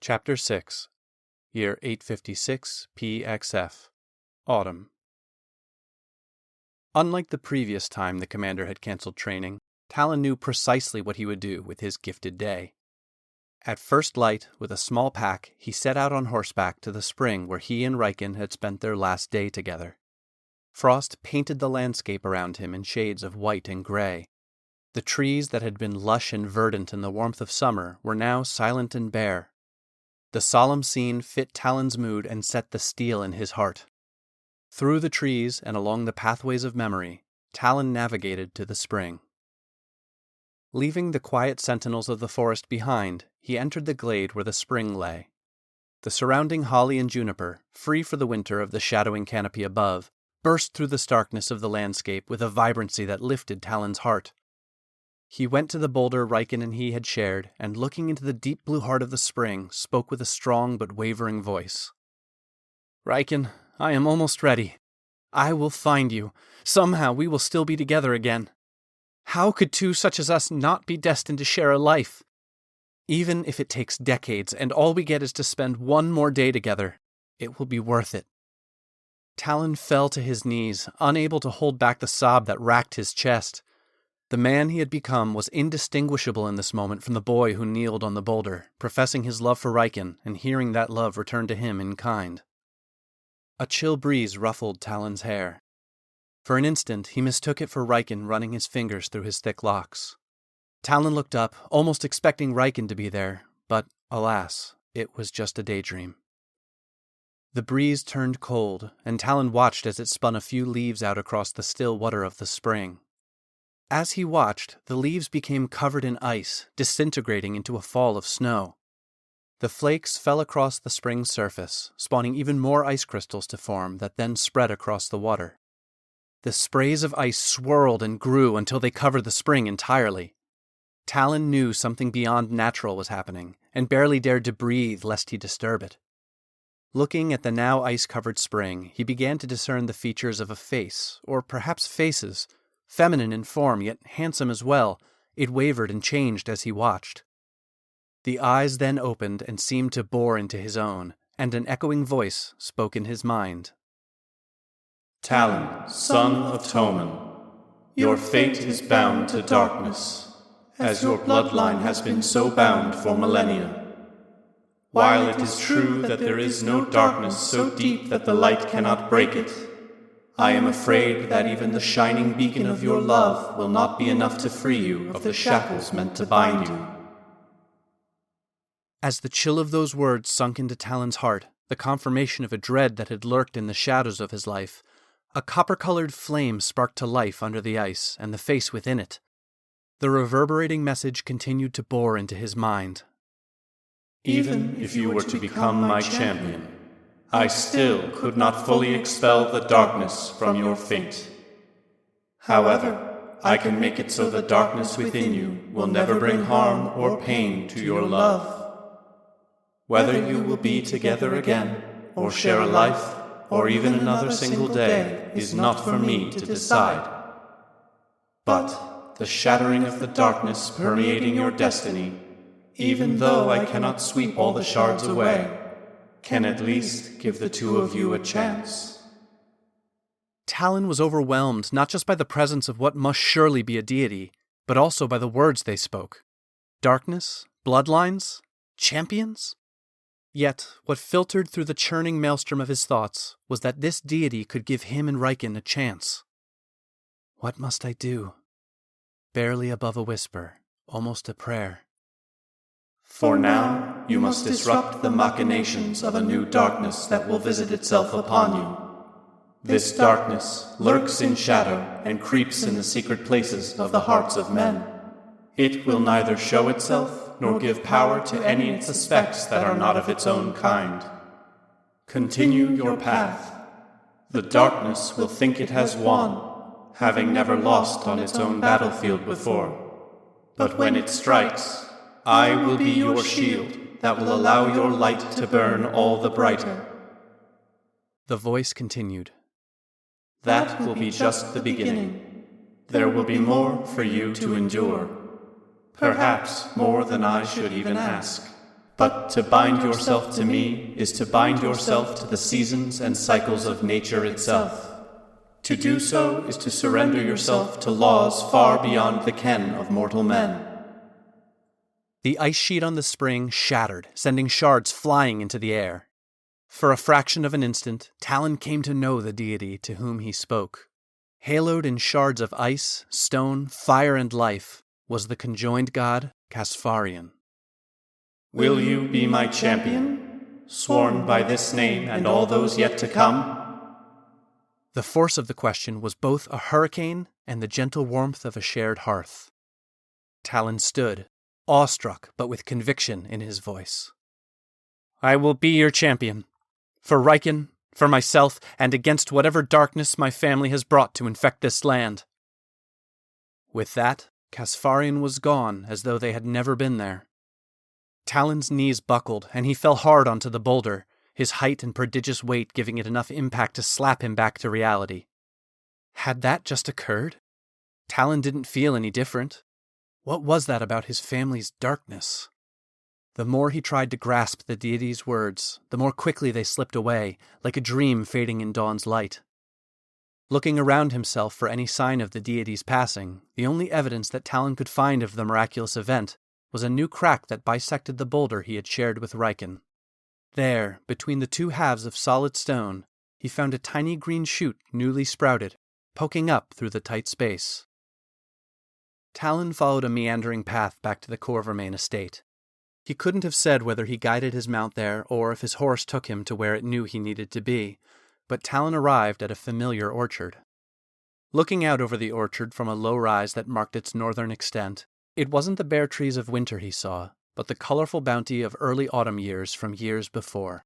Chapter 6, Year 856 PXF, Autumn. Unlike the previous time the commander had cancelled training, Talon knew precisely what he would do with his gifted day. At first light, with a small pack, he set out on horseback to the spring where he and Riken had spent their last day together. Frost painted the landscape around him in shades of white and gray. The trees that had been lush and verdant in the warmth of summer were now silent and bare. The solemn scene fit Talon's mood and set the steel in his heart. Through the trees and along the pathways of memory, Talon navigated to the spring. Leaving the quiet sentinels of the forest behind, he entered the glade where the spring lay. The surrounding holly and juniper, free for the winter of the shadowing canopy above, burst through the starkness of the landscape with a vibrancy that lifted Talon's heart. He went to the boulder Riken and he had shared, and looking into the deep blue heart of the spring, spoke with a strong but wavering voice. "Riken, I am almost ready. I will find you. Somehow we will still be together again. How could two such as us not be destined to share a life? Even if it takes decades and all we get is to spend one more day together, it will be worth it." Talon fell to his knees, unable to hold back the sob that racked his chest. The man he had become was indistinguishable in this moment from the boy who kneeled on the boulder, professing his love for Riken and hearing that love return to him in kind. A chill breeze ruffled Talon's hair. For an instant he mistook it for Riken running his fingers through his thick locks. Talon looked up, almost expecting Riken to be there, but, alas, it was just a daydream. The breeze turned cold, and Talon watched as it spun a few leaves out across the still water of the spring. As he watched, the leaves became covered in ice, disintegrating into a fall of snow. The flakes fell across the spring's surface, spawning even more ice crystals to form that then spread across the water. The sprays of ice swirled and grew until they covered the spring entirely. Talon knew something beyond natural was happening, and barely dared to breathe lest he disturb it. Looking at the now ice-covered spring, he began to discern the features of a face, or perhaps faces. Feminine in form, yet handsome as well, it wavered and changed as he watched. The eyes then opened and seemed to bore into his own, and an echoing voice spoke in his mind. "Talon, son of Toman, your fate is bound to darkness, as your bloodline has been so bound for millennia. While it is true that there is no darkness so deep that the light cannot break it, I am afraid that even the shining beacon of your love will not be enough to free you of the shackles meant to bind you." As the chill of those words sunk into Talon's heart, the confirmation of a dread that had lurked in the shadows of his life, a copper-colored flame sparked to life under the ice and the face within it. The reverberating message continued to bore into his mind. "Even if you were to become my champion, I still could not fully expel the darkness from your fate. However, I can make it so the darkness within you will never bring harm or pain to your love. Whether you will be together again, or share a life, or even another single day, is not for me to decide. But the shattering of the darkness permeating your destiny, even though I cannot sweep all the shards away, can at least give the two of you a chance." Talon was overwhelmed not just by the presence of what must surely be a deity, but also by the words they spoke. Darkness? Bloodlines? Champions? Yet, what filtered through the churning maelstrom of his thoughts was that this deity could give him and Riken a chance. What must I do? Barely above a whisper, almost a prayer. "For now, you must disrupt the machinations of a new darkness that will visit itself upon you. This darkness lurks in shadow and creeps in the secret places of the hearts of men. It will neither show itself nor give power to any it suspects that are not of its own kind. Continue your path. The darkness will think it has won, having never lost on its own battlefield before. But when it strikes, I will be your shield that will allow your light to burn all the brighter." The voice continued. "That will be just the beginning. There will be more for you to endure. Perhaps more than I should even ask. But to bind yourself to me is to bind yourself to the seasons and cycles of nature itself. To do so is to surrender yourself to laws far beyond the ken of mortal men. The ice sheet on the spring shattered, sending shards flying into the air. For a fraction of an instant, Talon came to know the deity to whom he spoke. Haloed in shards of ice, stone, fire, and life was the conjoined god Casfarian. Will you be my champion, sworn by this name and all those yet to come? The force of the question was both a hurricane and the gentle warmth of a shared hearth. Talon stood, awestruck but with conviction in his voice. I will be your champion. For Riken, for myself, and against whatever darkness my family has brought to infect this land. With that, Casfarian was gone as though they had never been there. Talon's knees buckled, and he fell hard onto the boulder, his height and prodigious weight giving it enough impact to slap him back to reality. Had that just occurred? Talon didn't feel any different. What was that about his family's darkness? The more he tried to grasp the deity's words, the more quickly they slipped away, like a dream fading in dawn's light. Looking around himself for any sign of the deity's passing, the only evidence that Talon could find of the miraculous event was a new crack that bisected the boulder he had shared with Riken. There, between the two halves of solid stone, he found a tiny green shoot newly sprouted, poking up through the tight space. Talon followed a meandering path back to the Corvermain estate. He couldn't have said whether he guided his mount there or if his horse took him to where it knew he needed to be, but Talon arrived at a familiar orchard. Looking out over the orchard from a low rise that marked its northern extent, it wasn't the bare trees of winter he saw, but the colorful bounty of early autumn years from years before.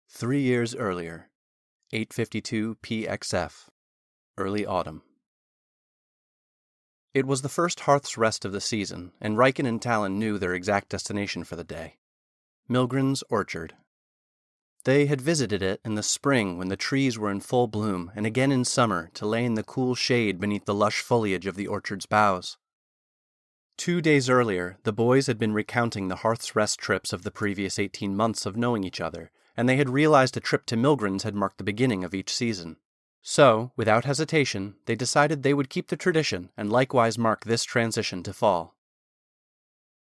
3 years earlier, 8:52 PXF, early autumn. It was the first hearth's rest of the season, and Riken and Talon knew their exact destination for the day. Milgren's orchard. They had visited it in the spring when the trees were in full bloom, and again in summer to lay in the cool shade beneath the lush foliage of the orchard's boughs. 2 days earlier, the boys had been recounting the hearth's rest trips of the previous 18 months of knowing each other, and they had realized a trip to Milgren's had marked the beginning of each season. So, without hesitation, they decided they would keep the tradition and likewise mark this transition to fall.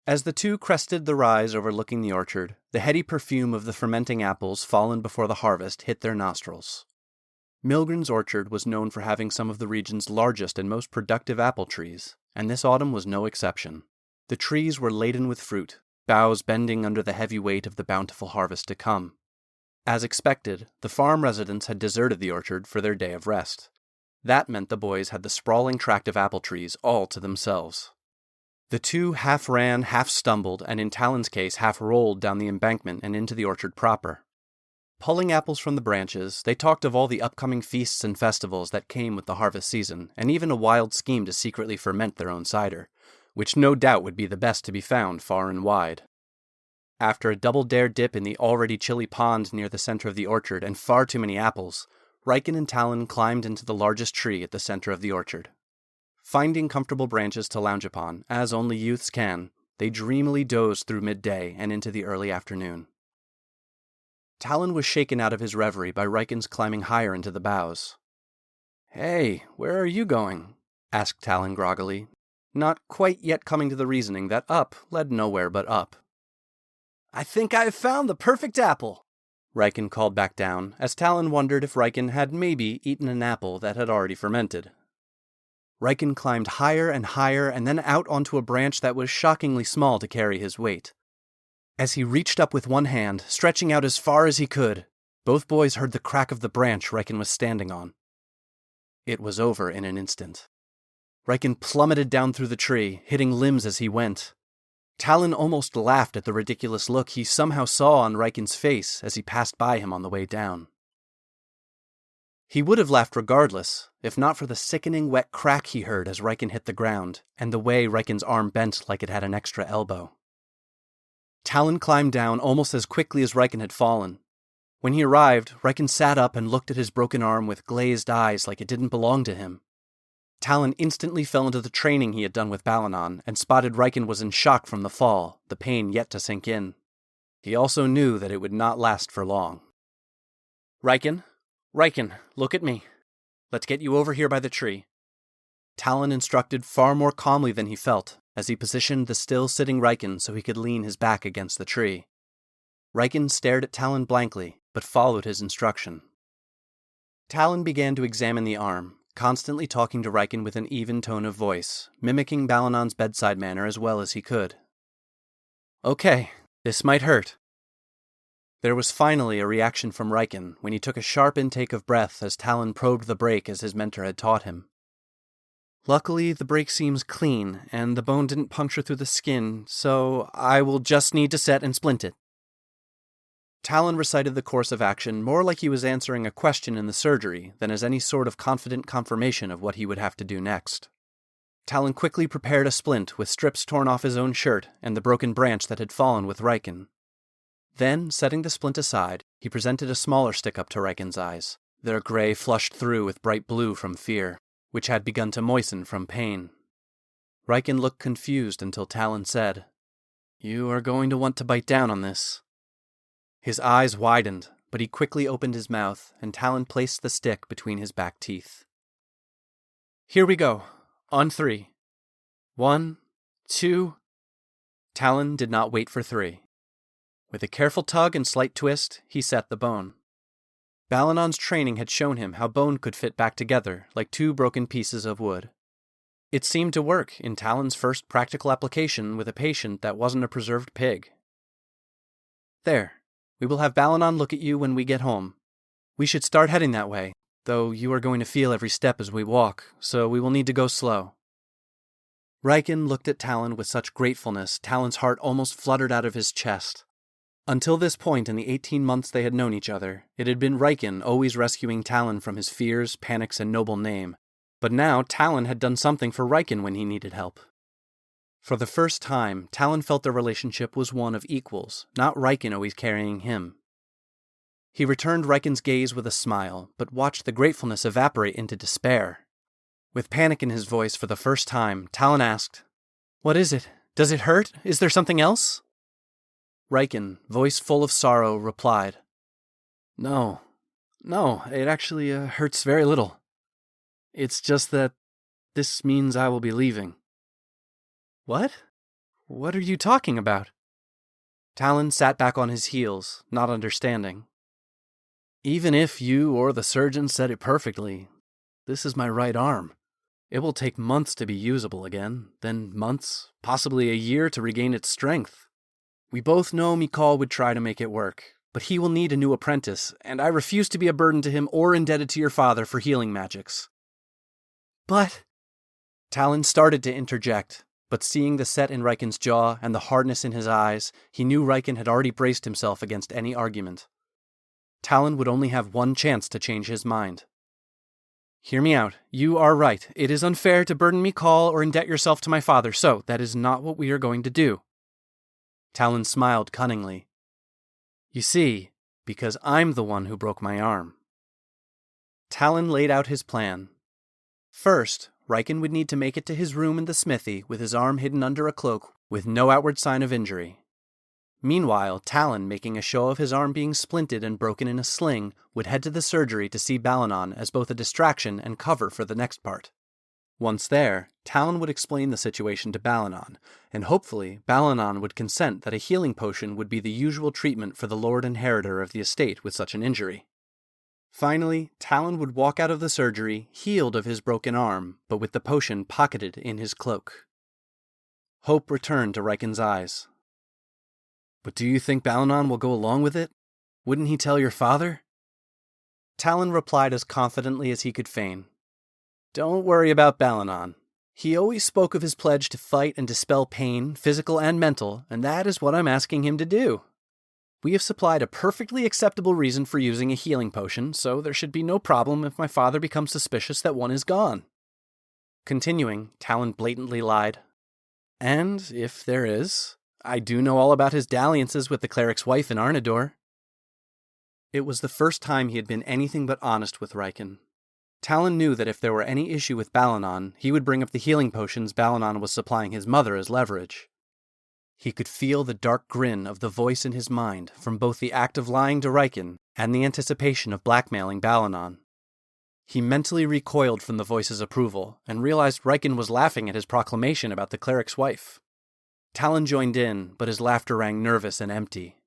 As the two crested the rise overlooking the orchard, the heady perfume of the fermenting apples fallen before the harvest hit their nostrils. Milgren's orchard was known for having some of the region's largest and most productive apple trees, and this autumn was no exception. The trees were laden with fruit, boughs bending under the heavy weight of the bountiful harvest to come. As expected, the farm residents had deserted the orchard for their day of rest. That meant the boys had the sprawling tract of apple trees all to themselves. The two half ran, half stumbled, and in Talon's case half rolled down the embankment and into the orchard proper. Pulling apples from the branches, they talked of all the upcoming feasts and festivals that came with the harvest season, and even a wild scheme to secretly ferment their own cider, which no doubt would be the best to be found far and wide. After a double-dare dip in the already chilly pond near the center of the orchard and far too many apples, Riken and Talon climbed into the largest tree at the center of the orchard. Finding comfortable branches to lounge upon, as only youths can, they dreamily dozed through midday and into the early afternoon. Talon was shaken out of his reverie by Riken's climbing higher into the boughs. "Hey, where are you going?" asked Talon groggily, not quite yet coming to the reasoning that up led nowhere but up. "I think I've found the perfect apple," Riken called back down, as Talon wondered if Riken had maybe eaten an apple that had already fermented. Riken climbed higher and higher and then out onto a branch that was shockingly small to carry his weight. As he reached up with one hand, stretching out as far as he could, both boys heard the crack of the branch Riken was standing on. It was over in an instant. Riken plummeted down through the tree, hitting limbs as he went. Talon almost laughed at the ridiculous look he somehow saw on Riken's face as he passed by him on the way down. He would have laughed regardless, if not for the sickening wet crack he heard as Riken hit the ground, and the way Riken's arm bent like it had an extra elbow. Talon climbed down almost as quickly as Riken had fallen. When he arrived, Riken sat up and looked at his broken arm with glazed eyes like it didn't belong to him. Talon instantly fell into the training he had done with Balanon and spotted Riken was in shock from the fall, the pain yet to sink in. He also knew that it would not last for long. Riken, look at me. Let's get you over here by the tree. Talon instructed far more calmly than he felt, as he positioned the still-sitting Riken so he could lean his back against the tree. Riken stared at Talon blankly, but followed his instruction. Talon began to examine the arm, constantly talking to Riken with an even tone of voice, mimicking Balanon's bedside manner as well as he could. Okay, this might hurt. There was finally a reaction from Riken when he took a sharp intake of breath as Talon probed the break as his mentor had taught him. Luckily, the break seems clean, and the bone didn't puncture through the skin, so I will just need to set and splint it. Talon recited the course of action more like he was answering a question in the surgery than as any sort of confident confirmation of what he would have to do next. Talon quickly prepared a splint with strips torn off his own shirt and the broken branch that had fallen with Riken. Then, setting the splint aside, he presented a smaller stick up to Riken's eyes, their gray flushed through with bright blue from fear, which had begun to moisten from pain. Riken looked confused until Talon said, "You are going to want to bite down on this." His eyes widened, but he quickly opened his mouth, and Talon placed the stick between his back teeth. "Here we go. On 3. 1, 2... Talon did not wait for 3. With a careful tug and slight twist, he set the bone. Balanon's training had shown him how bone could fit back together like two broken pieces of wood. It seemed to work in Talon's first practical application with a patient that wasn't a preserved pig. There. We will have Balanon look at you when we get home. We should start heading that way, though you are going to feel every step as we walk, so we will need to go slow. Riken looked at Talon with such gratefulness Talon's heart almost fluttered out of his chest. Until this point in the 18 months they had known each other, it had been Riken always rescuing Talon from his fears, panics, and noble name. But now Talon had done something for Riken when he needed help. For the first time, Talon felt their relationship was one of equals, not Riken always carrying him. He returned Riken's gaze with a smile, but watched the gratefulness evaporate into despair. With panic in his voice for the first time, Talon asked, "What is it? Does it hurt? Is there something else?" Riken, voice full of sorrow, replied, No, it actually hurts very little. It's just that this means I will be leaving." "What? What are you talking about?" Talon sat back on his heels, not understanding. "Even if you or the surgeon said it perfectly, this is my right arm. It will take months to be usable again, then months, possibly a year to regain its strength. We both know Mikal would try to make it work, but he will need a new apprentice, and I refuse to be a burden to him or indebted to your father for healing magics." "But—" Talon started to interject, but seeing the set in Riken's jaw and the hardness in his eyes, he knew Riken had already braced himself against any argument. Talon would only have one chance to change his mind. "Hear me out. You are right. It is unfair to burden Mikal or indebt yourself to my father, so that is not what we are going to do." Talon smiled cunningly. "You see, because I'm the one who broke my arm." Talon laid out his plan. First, Riken would need to make it to his room in the smithy with his arm hidden under a cloak with no outward sign of injury. Meanwhile, Talon, making a show of his arm being splinted and broken in a sling, would head to the surgery to see Balanon as both a distraction and cover for the next part. Once there, Talon would explain the situation to Balanon, and hopefully Balanon would consent that a healing potion would be the usual treatment for the Lord Inheritor of the estate with such an injury. Finally, Talon would walk out of the surgery, healed of his broken arm, but with the potion pocketed in his cloak. Hope returned to Riken's eyes. "But do you think Balanon will go along with it? Wouldn't he tell your father?" Talon replied as confidently as he could feign. "Don't worry about Balanon. He always spoke of his pledge to fight and dispel pain, physical and mental, and that is what I'm asking him to do. We have supplied a perfectly acceptable reason for using a healing potion, so there should be no problem if my father becomes suspicious that one is gone." Continuing, Talon blatantly lied. "And, if there is, I do know all about his dalliances with the cleric's wife in Arnador." It was the first time he had been anything but honest with Riken. Talon knew that if there were any issue with Balanon, he would bring up the healing potions Balanon was supplying his mother as leverage. He could feel the dark grin of the voice in his mind from both the act of lying to Riken and the anticipation of blackmailing Balanon. He mentally recoiled from the voice's approval and realized Riken was laughing at his proclamation about the cleric's wife. Talon joined in, but his laughter rang nervous and empty.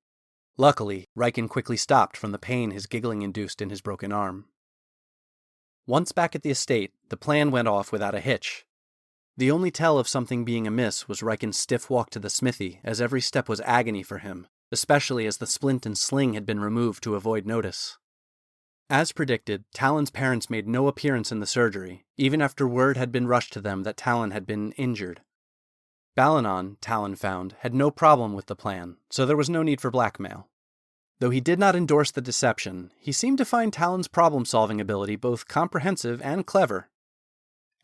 Luckily, Riken quickly stopped from the pain his giggling induced in his broken arm. Once back at the estate, the plan went off without a hitch. The only tell of something being amiss was Riken's stiff walk to the smithy, as every step was agony for him, especially as the splint and sling had been removed to avoid notice. As predicted, Talon's parents made no appearance in the surgery, even after word had been rushed to them that Talon had been injured. Balanon, Talon found, had no problem with the plan, so there was no need for blackmail. Though he did not endorse the deception, he seemed to find Talon's problem-solving ability both comprehensive and clever.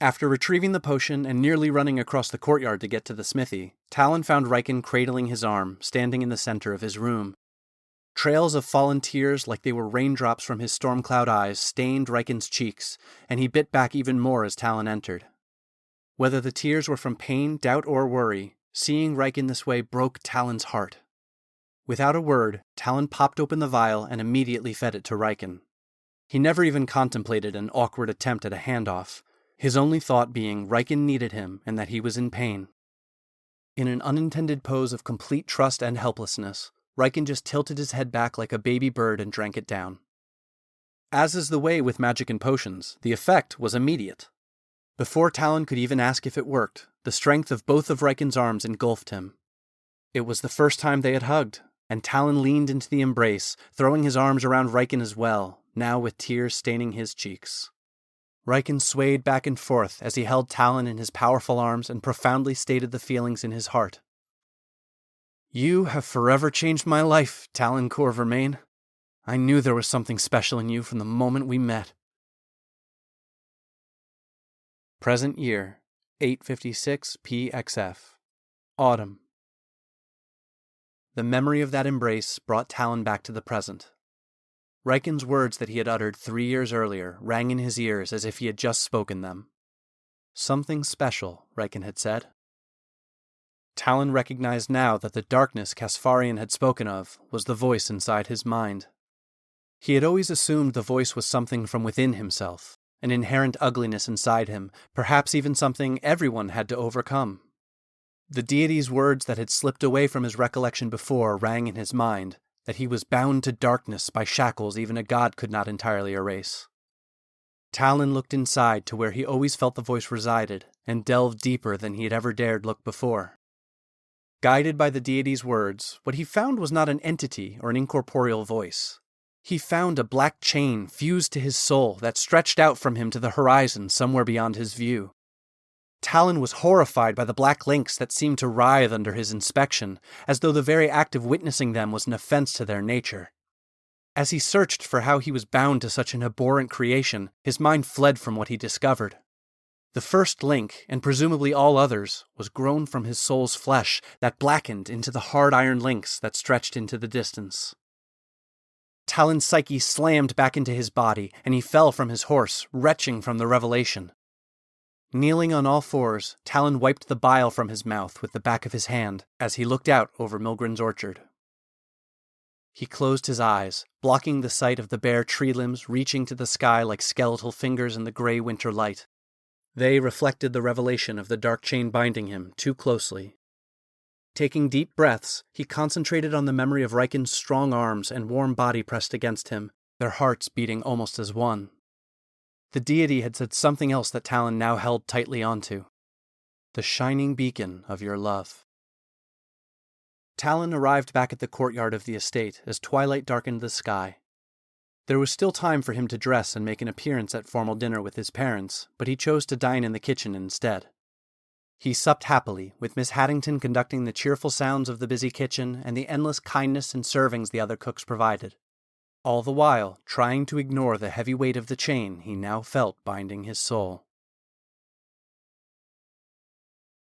After retrieving the potion and nearly running across the courtyard to get to the smithy, Talon found Riken cradling his arm, standing in the center of his room. Trails of fallen tears like they were raindrops from his storm-cloud eyes stained Riken's cheeks, and he bit back even more as Talon entered. Whether the tears were from pain, doubt, or worry, seeing Riken this way broke Talon's heart. Without a word, Talon popped open the vial and immediately fed it to Riken. He never even contemplated an awkward attempt at a handoff, his only thought being Riken needed him and that he was in pain. In an unintended pose of complete trust and helplessness, Riken just tilted his head back like a baby bird and drank it down. As is the way with magic and potions, the effect was immediate. Before Talon could even ask if it worked, the strength of both of Riken's arms engulfed him. It was the first time they had hugged, and Talon leaned into the embrace, throwing his arms around Riken as well, now with tears staining his cheeks. Riken swayed back and forth as he held Talon in his powerful arms and profoundly stated the feelings in his heart. "You have forever changed my life, Talon Vermillion. I knew there was something special in you from the moment we met." Present year, 856 PXF. Autumn. The memory of that embrace brought Talon back to the present. Riken's words that he had uttered 3 years earlier rang in his ears as if he had just spoken them. Something special, Riken had said. Talon recognized now that the darkness Casparian had spoken of was the voice inside his mind. He had always assumed the voice was something from within himself, an inherent ugliness inside him, perhaps even something everyone had to overcome. The deity's words that had slipped away from his recollection before rang in his mind, that he was bound to darkness by shackles even a god could not entirely erase. Talon looked inside to where he always felt the voice resided, and delved deeper than he had ever dared look before. Guided by the deity's words, what he found was not an entity or an incorporeal voice. He found a black chain fused to his soul that stretched out from him to the horizon somewhere beyond his view. Talon was horrified by the black links that seemed to writhe under his inspection, as though the very act of witnessing them was an offense to their nature. As he searched for how he was bound to such an abhorrent creation, his mind fled from what he discovered. The first link, and presumably all others, was grown from his soul's flesh that blackened into the hard iron links that stretched into the distance. Talon's psyche slammed back into his body, and he fell from his horse, retching from the revelation. Kneeling on all fours, Talon wiped the bile from his mouth with the back of his hand as he looked out over Milgren's orchard. He closed his eyes, blocking the sight of the bare tree limbs reaching to the sky like skeletal fingers in the gray winter light. They reflected the revelation of the dark chain binding him too closely. Taking deep breaths, he concentrated on the memory of Riken's strong arms and warm body pressed against him, their hearts beating almost as one. The deity had said something else that Talon now held tightly onto. The shining beacon of your love. Talon arrived back at the courtyard of the estate as twilight darkened the sky. There was still time for him to dress and make an appearance at formal dinner with his parents, but he chose to dine in the kitchen instead. He supped happily, with Miss Haddington conducting the cheerful sounds of the busy kitchen and the endless kindness and servings the other cooks provided, all the while trying to ignore the heavy weight of the chain he now felt binding his soul.